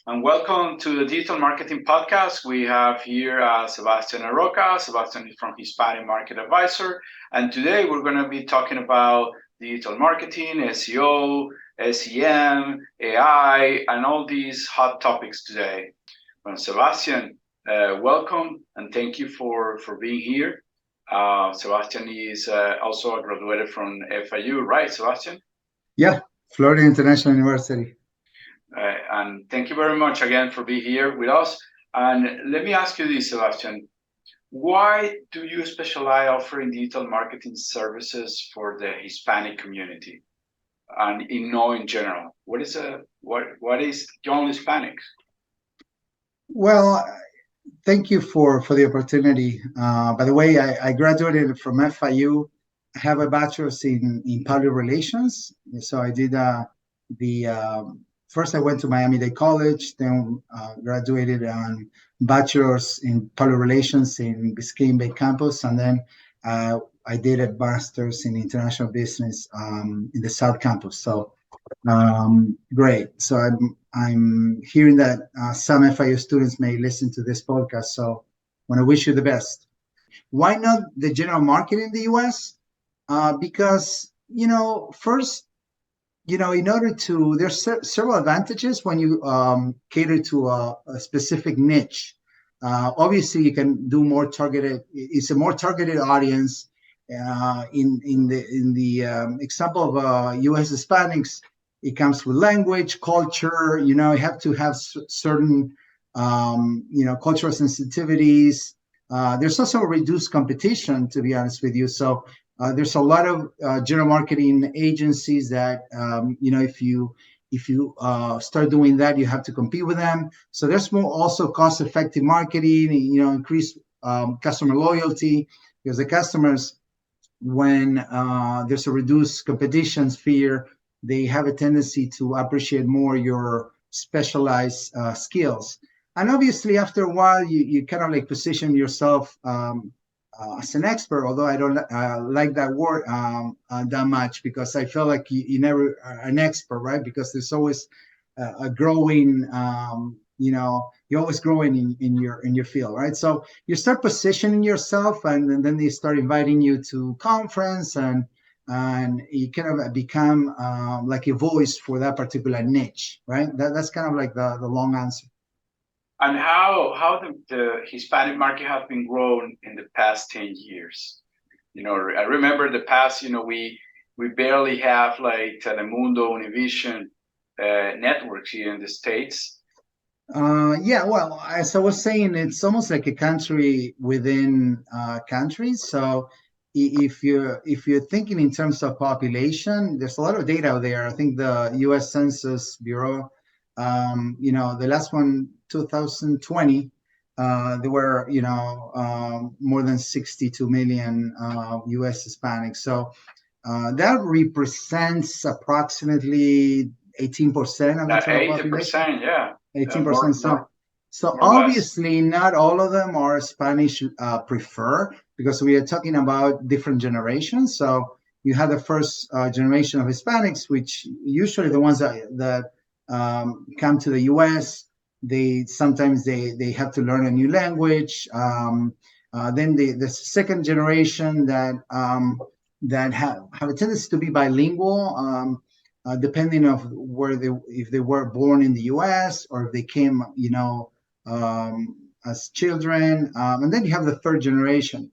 And welcome to the Digital Marketing Podcast. We have here Sebastian Aroca. Sebastian is from Hispanic Market Advisor. And today we're going to be talking about digital marketing, SEO, SEM, AI, and all these hot topics today. Well, Sebastian, welcome and thank you for being here. Sebastian is also a graduate from FIU, right, Sebastian? Yeah, Florida International University. And thank you very much again for being here with us. And let me ask you this, Sebastian. Why do you specialize offering digital marketing services for the Hispanic community and in general? What is young Hispanics? Well, thank you for the opportunity. By the way, I graduated from FIU. I have a bachelor's in public relations. So I did the first I went to Miami-Dade College, then graduated on bachelor's in public relations in Biscayne Bay campus, and then I did a master's in international business in the South campus. So great. So I'm hearing that some FIU students may listen to this podcast. So I want to wish you the best. Why not the general market in the US? Because first, in order to there's several advantages when you cater to a specific niche. Obviously, you can do more targeted. It's a more targeted audience. In the example of U.S. Hispanics, it comes with language, culture. You have to have certain cultural sensitivities. There's also reduced competition, to be honest with you. So there's a lot of general marketing agencies that if you start doing that, you have to compete with them. So there's more also cost-effective marketing. Increase customer loyalty, because the customers, when there's a reduced competition sphere, they have a tendency to appreciate more your specialized skills. And obviously, after a while, you kind of like position yourself as an expert, although I don't like that word that much, because I feel like you never are an expert, right? Because there's always a growing, you're always growing in your field, right? So you start positioning yourself, and then they start inviting you to conference, and you kind of become like a voice for that particular niche, right? That's kind of like the long answer. And how the Hispanic market has been growing in the past 10 years. I remember the past, we barely have like Telemundo, Univision networks here in the States. Yeah, well, as I was saying, it's almost like a country within countries. So if you're thinking in terms of population, there's a lot of data out there. I think the U.S. Census Bureau, the last one, 2020, there were more than 62 million U.S. Hispanics. So that represents approximately 18% of the total population. 18%, yeah. 18%. So obviously not all of them are Spanish prefer, because we are talking about different generations. So you have the first generation of Hispanics, which usually the ones that come to the U.S., they sometimes they have to learn a new language. Then the second generation that have a tendency to be bilingual. Depending of if they were born in the U.S. or if they came, as children, and then you have the third generation.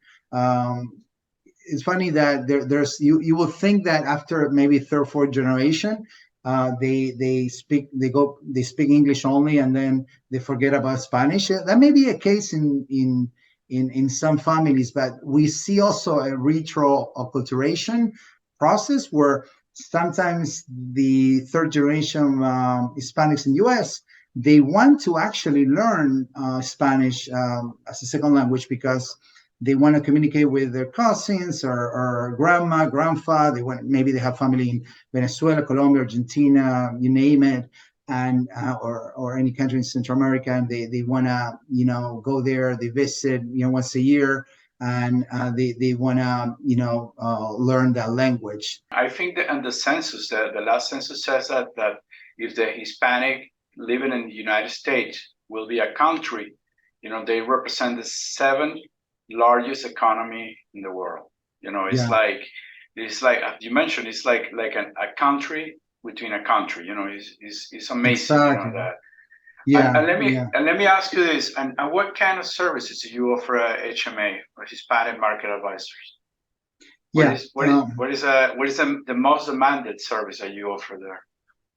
It's funny that there's you will think that after maybe third, fourth generation, they speak English only, and then they forget about Spanish. That may be a case in some families, but we see also a retro acculturation process where sometimes the third generation Hispanics in the U.S., they want to actually learn Spanish as a second language, because they want to communicate with their cousins or grandma, grandpa. Maybe they have family in Venezuela, Colombia, Argentina, you name it, and or any country in Central America, and they want to go there. They visit once a year, and they want to learn that language. I think that in the census, the last census says that if the Hispanic living in the United States will be a country, they represent the seventh largest economy in the world. Yeah, It's like as you mentioned, it's like a country within a country. It's amazing. exactly. That. Yeah, yeah, And let me ask you this: and what kind of services do you offer at HMA or Hispanic Market Advisors? yeah. What is the most demanded service that you offer there?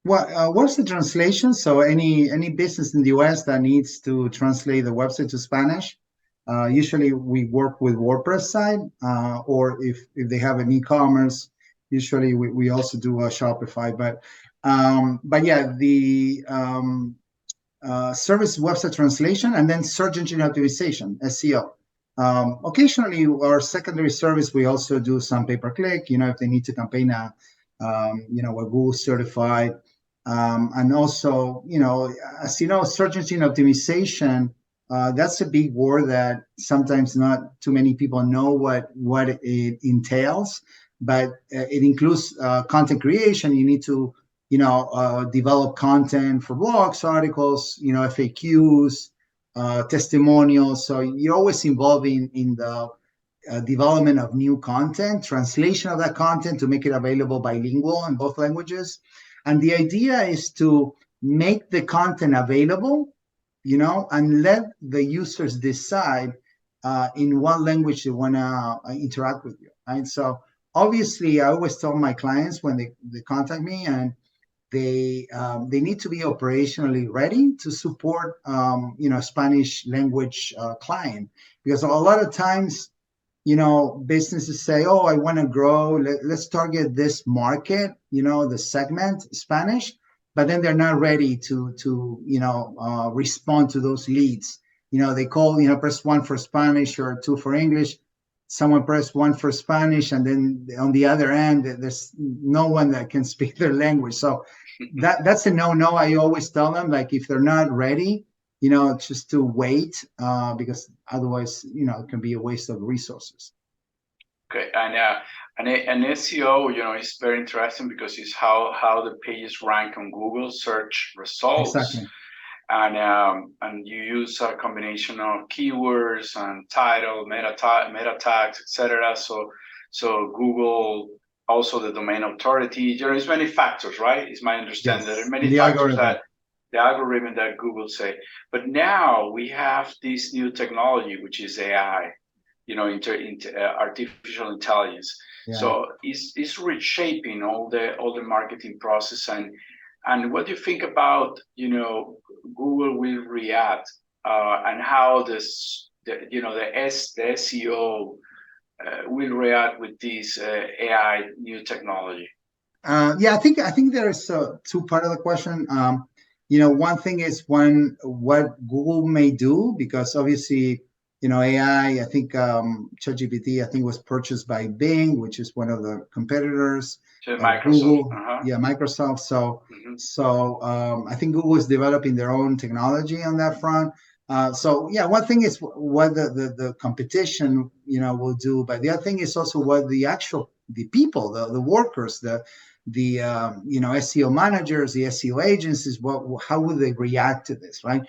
What's the translation? So any business in the US that needs to translate the website to Spanish, usually we work with WordPress side, or if they have an e-commerce, usually we also do a Shopify. But yeah, the service website translation and then search engine optimization, SEO. Occasionally, our secondary service, we also do some pay-per-click, if they need to campaign a Google certified. And also, as you know, search engine optimization, that's a big word that sometimes not too many people know what it entails, but it includes content creation. You need to develop content for blogs, articles, FAQs, testimonials. So you're always involved in the development of new content, translation of that content to make it available bilingual in both languages. And the idea is to make the content available, and let the users decide in what language they want to interact with you. Right. So obviously, I always tell my clients when they contact me, and they need to be operationally ready to support Spanish language client, because a lot of times businesses say, oh, I want to grow, let's target this market, the segment Spanish, but then they're not ready to respond to those leads. They call, press 1 for Spanish or 2 for English. Someone press 1 for Spanish, and then on the other end, there's no one that can speak their language. So that's a no. I always tell them, like, if they're not ready, just to wait, because otherwise, it can be a waste of resources. Okay, and SEO, is very interesting because it's how the pages rank on Google search results, Exactly. and you use a combination of keywords and title, meta tags, etc. So Google, also the domain authority. There is many factors, right? It's my understanding that there are Yes. many The factors algorithm. that the algorithm that Google say. But now we have this new technology, which is AI, artificial intelligence. Yeah. So it's reshaping all the marketing process. And what do you think about Google will react, and how the SEO will react with this AI new technology? Yeah, I think there is two part of the question. One thing is what Google may do, because obviously, AI, I think ChatGPT, I think was purchased by Bing, which is one of the competitors of Microsoft. Google. Yeah, Microsoft. So I think Google is developing their own technology on that front. So yeah, one thing is what the competition will do, but the other thing is also what the people, the workers, the SEO managers, the SEO agencies, how would they react to this, right?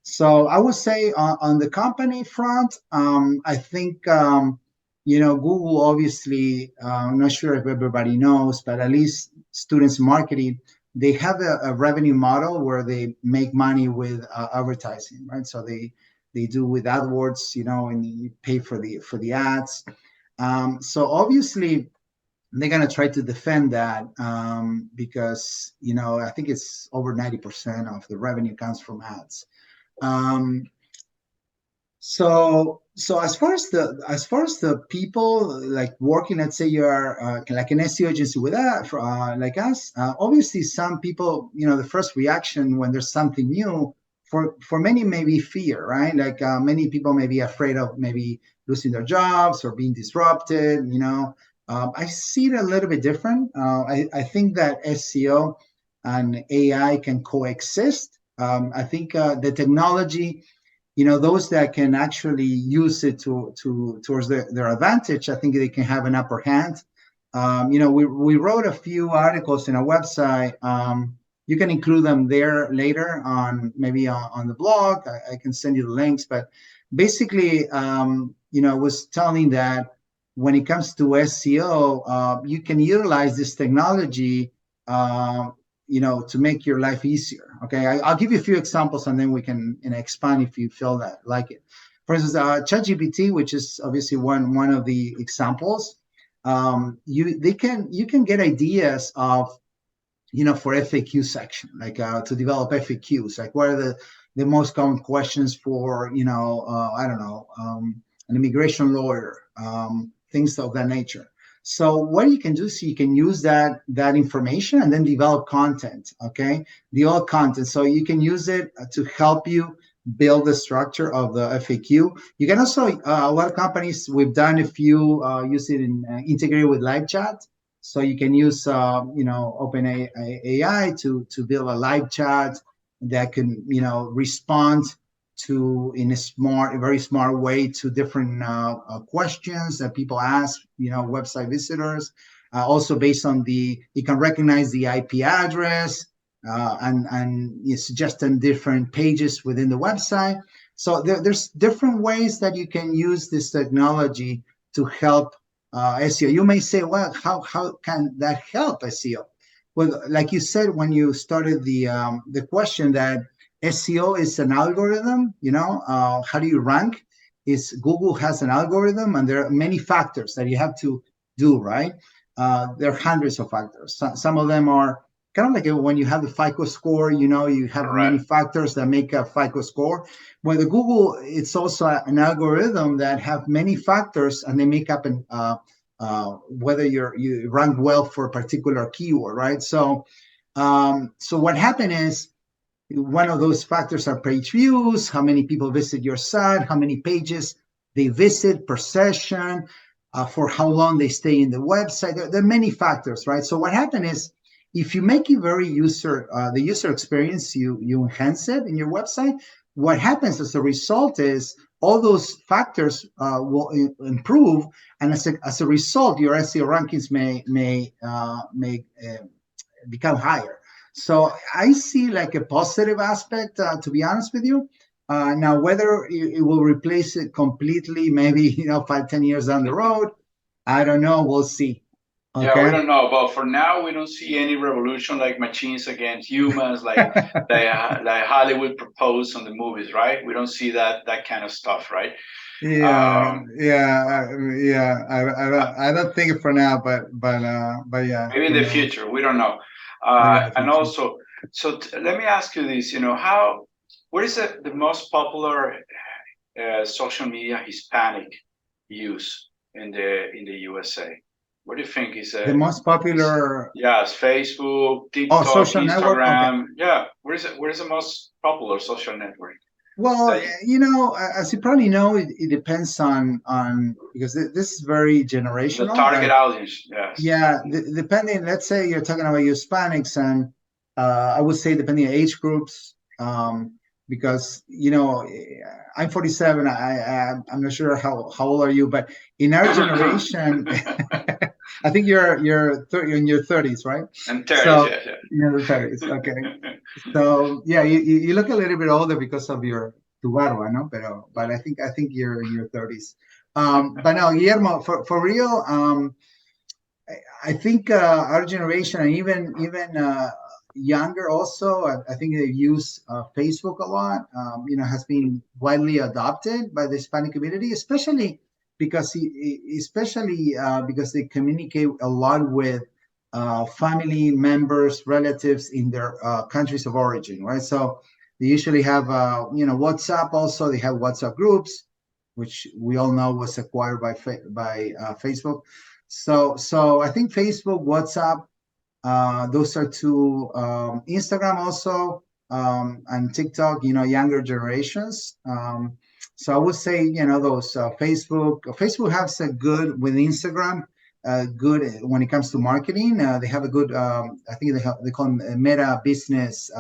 So I would say on the company front, I think Google, obviously, I'm not sure if everybody knows, but at least students in marketing, they have a revenue model where they make money with advertising, right? So they do with AdWords, and you pay for the ads. So obviously, they're going to try to defend that, because I think it's over 90% of the revenue comes from ads. So as far as the people like working, let's say you are like an SEO agency with that, like us, obviously some people, the first reaction when there's something new, for many may be fear, right? Like many people may be afraid of maybe losing their jobs or being disrupted. I see it a little bit different. I think that SEO and AI can coexist. I think the technology, those that can actually use it towards their advantage, I think they can have an upper hand. We wrote a few articles in our website, You can include them there later on, maybe on the blog. I can send you the links, but basically, I was telling that when it comes to SEO, you can utilize this technology, to make your life easier. Okay, I'll give you a few examples, and then we can expand if you feel that like it. For instance, ChatGPT, which is obviously one of the examples. You can get ideas of, for FAQ section, like to develop FAQs, like what are the most common questions for, I don't know, an immigration lawyer, things of that nature. So what you can do is you can use that information and then develop content, okay? Develop content. So you can use it to help you build the structure of the FAQ. You can also, a lot of companies, we've done a few, use it in integrated with live chat. So you can use, OpenAI to build a live chat that can, respond in a very smart way to different questions that people ask, website visitors. Also based on it can recognize the IP address and suggest different pages within the website. So there's different ways that you can use this technology to help SEO. You may say, well, how can that help SEO? Well, like you said when you started the question, that SEO is an algorithm. How do you rank? Is Google has an algorithm, and there are many factors that you have to do, right? There are hundreds of factors. Some of them are kind of like when you have the FICO score, you have many factors that make a FICO score. Well, the Google, it's also an algorithm that have many factors, and they make up whether you rank well for a particular keyword, right? So what happened is, one of those factors are page views, how many people visit your site, how many pages they visit per session, for how long they stay in the website. There are many factors, right? So what happened is, if you make it very the user experience, you enhance it in your website, what happens as a result is all those factors will improve, and as a result, your SEO rankings may become higher. So I see like a positive aspect, to be honest with you. Now, whether it will replace it completely, maybe 5-10 years down the road, I don't know. We'll see. Okay. Yeah, we don't know, but for now, we don't see any revolution like machines against humans, like like Hollywood proposed on the movies, right? We don't see that kind of stuff, right? Yeah, I don't think for now, but yeah. Maybe in the future, we don't know. And also, so let me ask you this: what is the most popular social media Hispanic use in the USA? What do you think is the most popular? Yes, Facebook, TikTok, social Instagram. Okay. Yeah, what is the most popular social network? Well, as you probably know, it depends on because this is very generational. The target audience, yes. Yeah, depending. Let's say you're talking about Hispanics, and I would say depending on age groups, because I'm 47. I'm not sure how old are you, but in our generation, I think you're in your 30s, right? I'm 30s, so, yeah. You're in the 30s, okay. So yeah, you look a little bit older because of your tu barba, no? But I think you're in your 30s. But no, Guillermo, for real, I think our generation, and even younger also, I think they use Facebook a lot. Has been widely adopted by the Hispanic community, especially because they communicate a lot with family members, relatives in their countries of origin, right? So they usually have WhatsApp. Also, they have WhatsApp groups, which we all know was acquired by Facebook. So I think Facebook, WhatsApp, those are two. Instagram also, and TikTok. Younger generations. So I would say those Facebook. Facebook has a good with Instagram. Good when it comes to marketing. They have a good. I think they call them Meta Business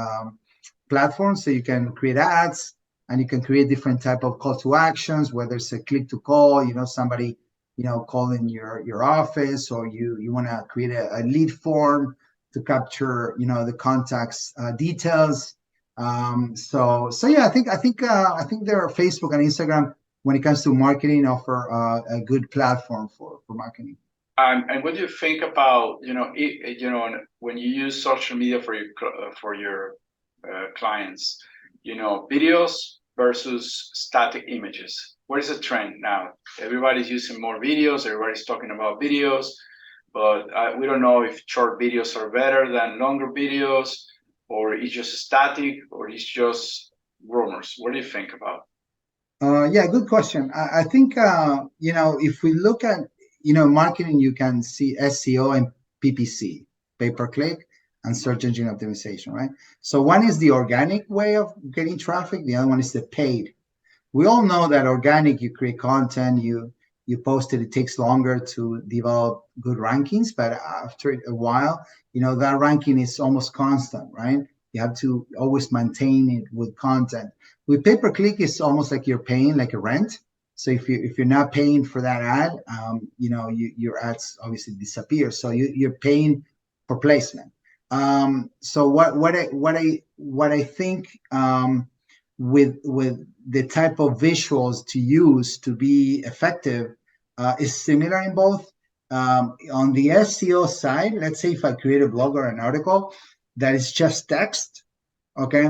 platform, so you can create ads and you can create different type of call to actions, whether it's a click to call, somebody calling your office, or you want to create a lead form to capture, the contacts details. So yeah, I think there are Facebook and Instagram when it comes to marketing offer a good platform for marketing. And what do you think about when you use social media for your clients, videos versus static images? What is the trend now? Everybody's using more videos. Everybody's talking about videos, but we don't know if short videos are better than longer videos, or it's just static, or it's just rumors. What do you think about? Yeah, good question. I think if we look at marketing, you can see SEO and PPC, pay per click, and search engine optimization, right? So one is the organic way of getting traffic. The other one is the paid. We all know that organic, you create content, you post it, it takes longer to develop good rankings, but after a while, that ranking is almost constant, right? You have to always maintain it with content. With pay per click, it's almost like you're paying like a rent. So if you're not paying for that ad, your ads obviously disappear. So you're paying for placement. So what I think with the type of visuals to use to be effective is similar in both. On the SEO side, let's say if I create a blog or an article that is just text, okay,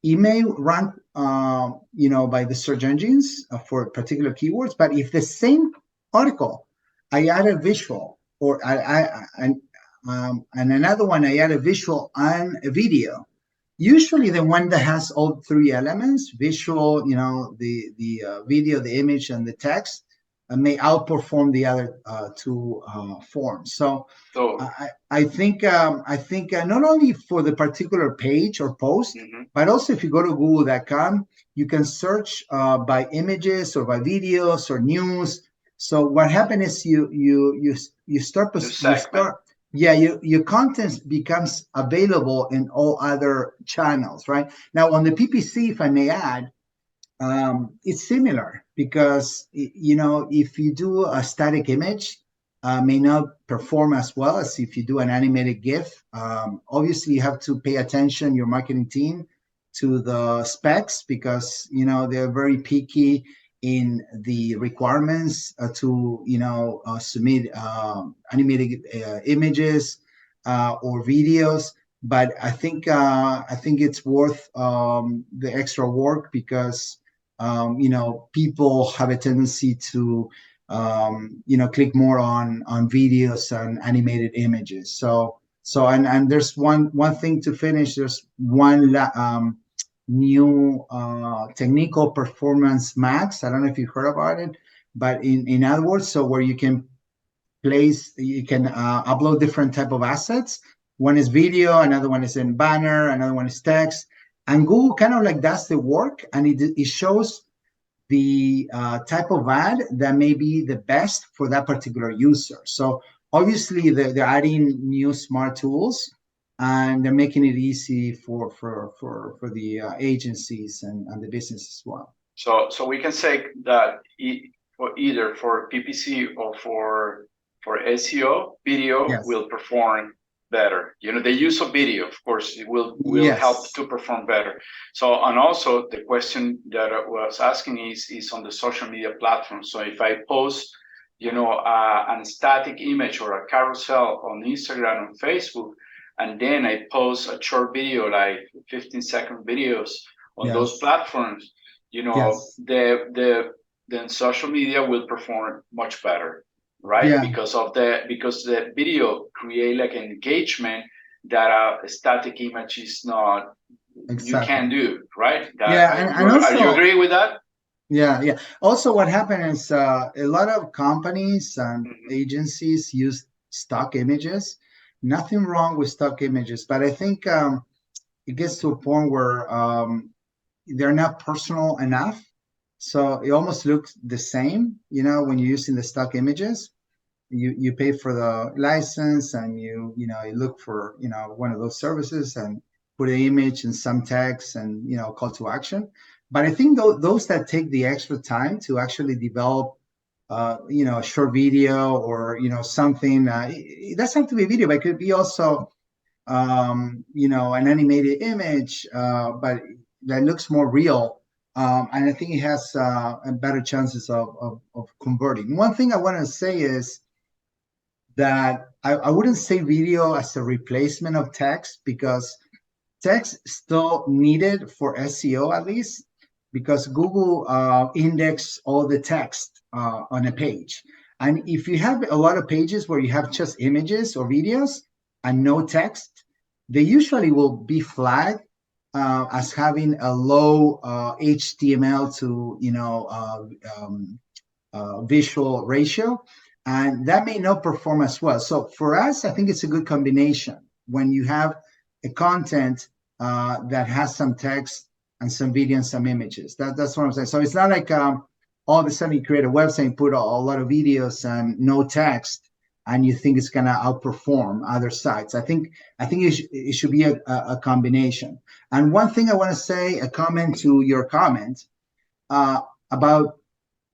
it may rank, by the search engines for particular keywords. But if the same article, I add a visual, or and another one, I add a visual and a video. Usually, the one that has all three elements, visual, the video, the image, and the text, may outperform the other two forms. So I think not only for the particular page or post, but also if you go to google.com, you can search by images or by videos or news. So what happens is you start your content becomes available in all other channels, right? Now on the PPC, if I may add, it's similar because if you do a static image, may not perform as well as if you do an animated GIF. Obviously, you have to pay attention, your marketing team, to the specs because they're very picky in the requirements to submit animated images or videos. But I think it's worth the extra work because people have a tendency to click more on videos and animated images. So and there's one thing to finish. There's one new technical performance max. I don't know if you heard about it, but in AdWords, so where you can upload different type of assets. One is video, another one is in banner, another one is text, and Google kind of like does the work, and it shows the type of ad that may be the best for that particular user. So obviously they're adding new smart tools, and they're making it easy for the agencies and the business as well. So we can say that either for PPC or for SEO, video will perform better. The use of video, of course, it will help to perform better. So, and also the question that I was asking is on the social media platform. So if I post, a static image or a carousel on Instagram and Facebook, and then I post a short video, like 15-second videos on those platforms, then social media will perform much better, right? Yeah. Because the video create like an engagement that a static image is not. Exactly. You can do, right? And also, you agree with that? Yeah. Also, what happened is a lot of companies and agencies use stock images. Nothing wrong with stock images, but I think it gets to a point where they're not personal enough. So it almost looks the same, when you're using the stock images. You pay for the license, and you look for one of those services and put an image and some text and call to action. But I think those that take the extra time to actually develop a short video or something, it doesn't have to be video, but it could be also an animated image, but that looks more real. And I think it has better chances of converting. One thing I want to say is that I wouldn't say video as a replacement of text, because text still needed for SEO at least, because Google index all the text on a page. And if you have a lot of pages where you have just images or videos and no text, they usually will be flagged as having a low HTML to visual ratio, and that may not perform as well. So for us, I think it's a good combination when you have a content that has some text and some video and some images. That's what I'm saying. So it's not like all of a sudden you create a website and put a lot of videos and no text, and you think it's going to outperform other sites. I think it should be a combination. And one thing I want to say, a comment to your comment about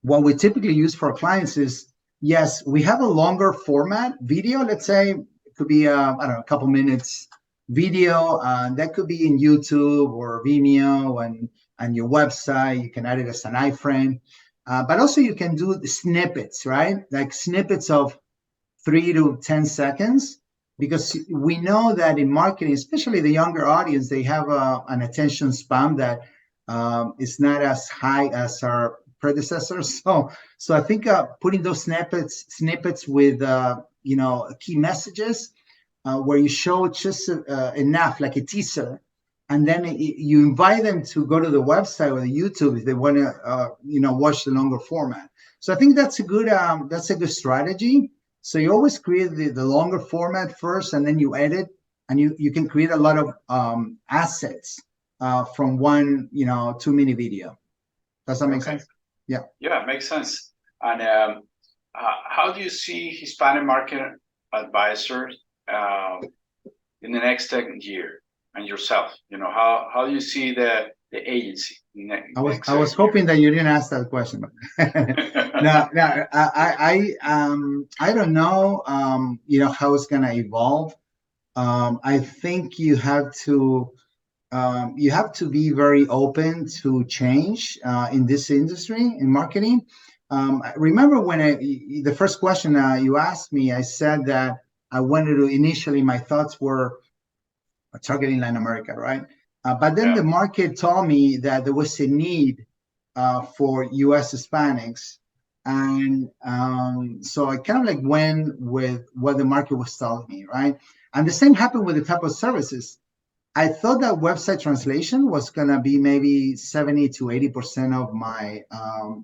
what we typically use for our clients is, yes, we have a longer format video. Let's say it could be, I don't know, a couple minutes video. That could be in YouTube or Vimeo and your website. You can add it as an iframe. But also you can do the snippets, right? Like snippets of 3 to 10 seconds, because we know that in marketing, especially the younger audience, they have an attention span that is not as high as our predecessors. So I think putting those snippets with key messages where you show just enough, like a teaser, and then you invite them to go to the website or the YouTube if they want to watch the longer format. So I think that's a good strategy. So you always create the longer format first, and then you edit, and you can create a lot of assets from one 2-minute video. Does that make sense? Yeah. Yeah, it makes sense. And how do you see Hispanic market advisors in the next 10 year, and yourself? How do you see the agency? I was hoping that you didn't ask that question. No, I don't know. How it's gonna evolve. I think you have to be very open to change in this industry, in marketing. I remember when the first question you asked me, I said that I wanted to, initially my thoughts were targeting Latin America, right? But then the market told me that there was a need for US Hispanics. And so I kind of like went with what the market was telling me, right? And the same happened with the type of services. I thought that website translation was going to be maybe 70 to 80% of my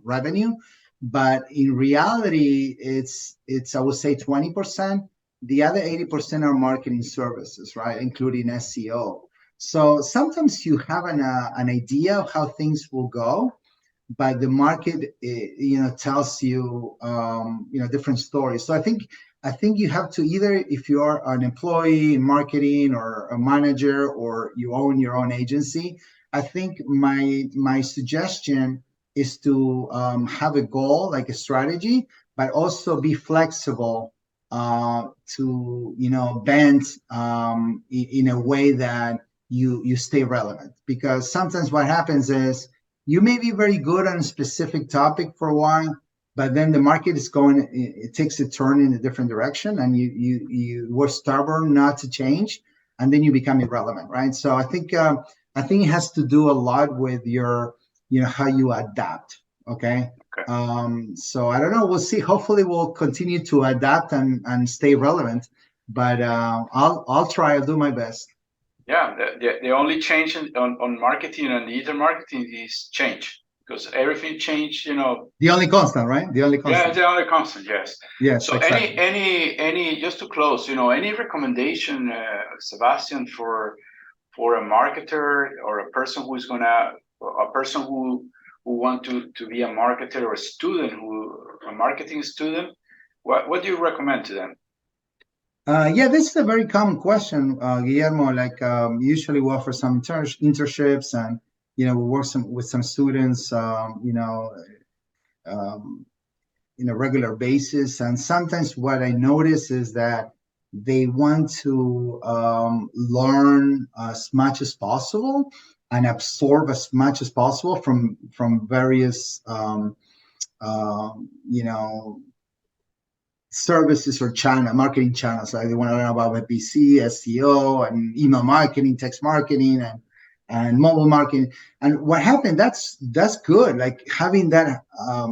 revenue. But in reality, it's I would say 20%. The other 80% are marketing services, right? Including SEO. So sometimes you have an idea of how things will go, but the market, tells you, different stories. So I think you have to, either if you are an employee in marketing or a manager or you own your own agency, I think my suggestion is to have a goal, like a strategy, but also be flexible to bend in a way that you stay relevant. Because sometimes what happens is you may be very good on a specific topic for a while, but then the market is going, it takes a turn in a different direction, and you were stubborn not to change, and then you become irrelevant, right? So I think it has to do a lot with your, how you adapt. Okay. So I don't know. We'll see. Hopefully, we'll continue to adapt and stay relevant. But I'll try. I'll do my best. Yeah, the only change on marketing and digital marketing is change, because everything changed. The only constant, right? The only constant. Yeah, the only constant. Yes. Yes. So exactly. any just to close, any recommendation, Sebastian, for a marketer or a person who want to be a marketer, or a marketing student? What do you recommend to them? Yeah, this is a very common question, Guillermo. Like usually we offer some internships, and we work with some students, in a regular basis. And sometimes what I notice is that They want to learn as much as possible and absorb as much as possible from various you know, services or marketing channels. Like they want to learn about PPC, SEO, and email marketing, text marketing, and mobile marketing. And what happened? That's good. Like having that, uh,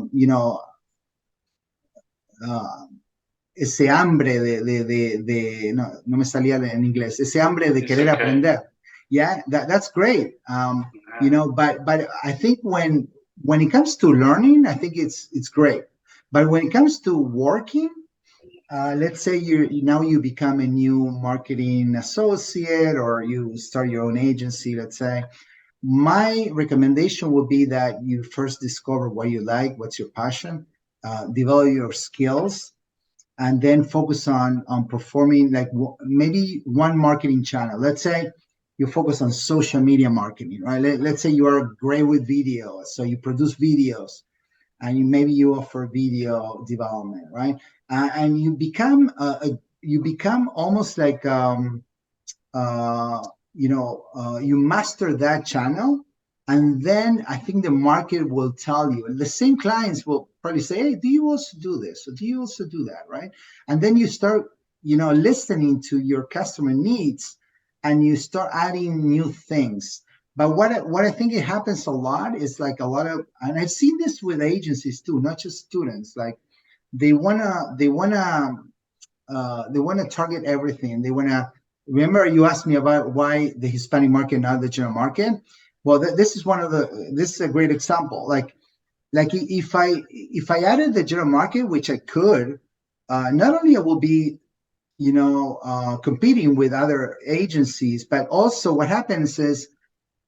ese hambre no, no me salía en inglés, ese hambre de It's querer okay. aprender. Yeah, that's great. But I think when it comes to learning, I think it's great. But when it comes to working, let's say you become a new marketing associate or you start your own agency, let's say. My recommendation would be that you first discover what you like, what's your passion, develop your skills, and then focus on performing like maybe one marketing channel. Let's say you focus on social media marketing, right? Let's say you are great with video, so you produce videos, and maybe you offer video development, right? And you become almost like you master that channel, and then I think the market will tell you. The same clients will probably say, "Hey, do you also do this? Or do you also do that?" Right? And then you start, listening to your customer needs, and you start adding new things. But what I think it happens a lot is like a lot of, and I've seen this with agencies too, not just students. Like they wanna target everything. They wanna remember you asked me about why the Hispanic market, not the general market. Well, this is a great example. Like if I added the general market, which I could, not only I will be competing with other agencies, but also what happens is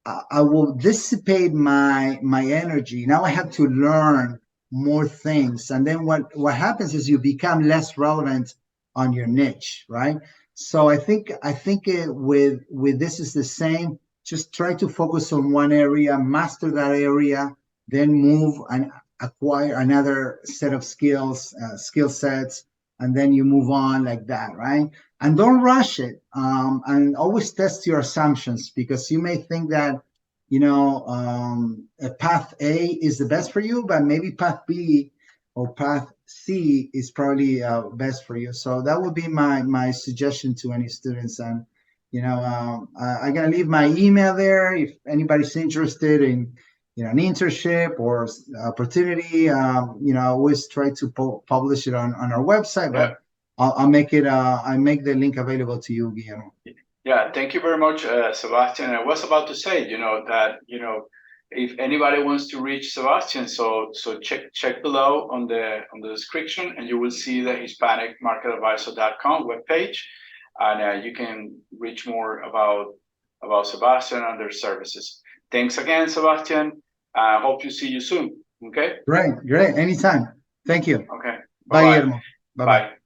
I will dissipate my energy. Now I have to learn more things, and then what happens is you become less relevant on your niche, right? So I think with this is the same. Just try to focus on one area, master that area, then move and acquire another set of skill sets, and then you move on like that, right? And don't rush it, and always test your assumptions, because you may think that a path A is the best for you, but maybe path B or path C is probably best for you. So that would be my suggestion to any students. And I'm gonna leave my email there if anybody's interested in an internship or opportunity. I always try to publish it on our website, Yeah. but I'll make it. I make the link available to you, Guillermo. Yeah, thank you very much, Sebastian. I was about to say, that if anybody wants to reach Sebastian, so check below on the description, and you will see the HispanicMarketAdvisor.com webpage, and you can reach more about Sebastian and their services. Thanks again, Sebastian. I hope to see you soon. Okay. Great. Anytime. Thank you. Okay. Bye, Bye-bye. Guillermo. Bye-bye. Bye.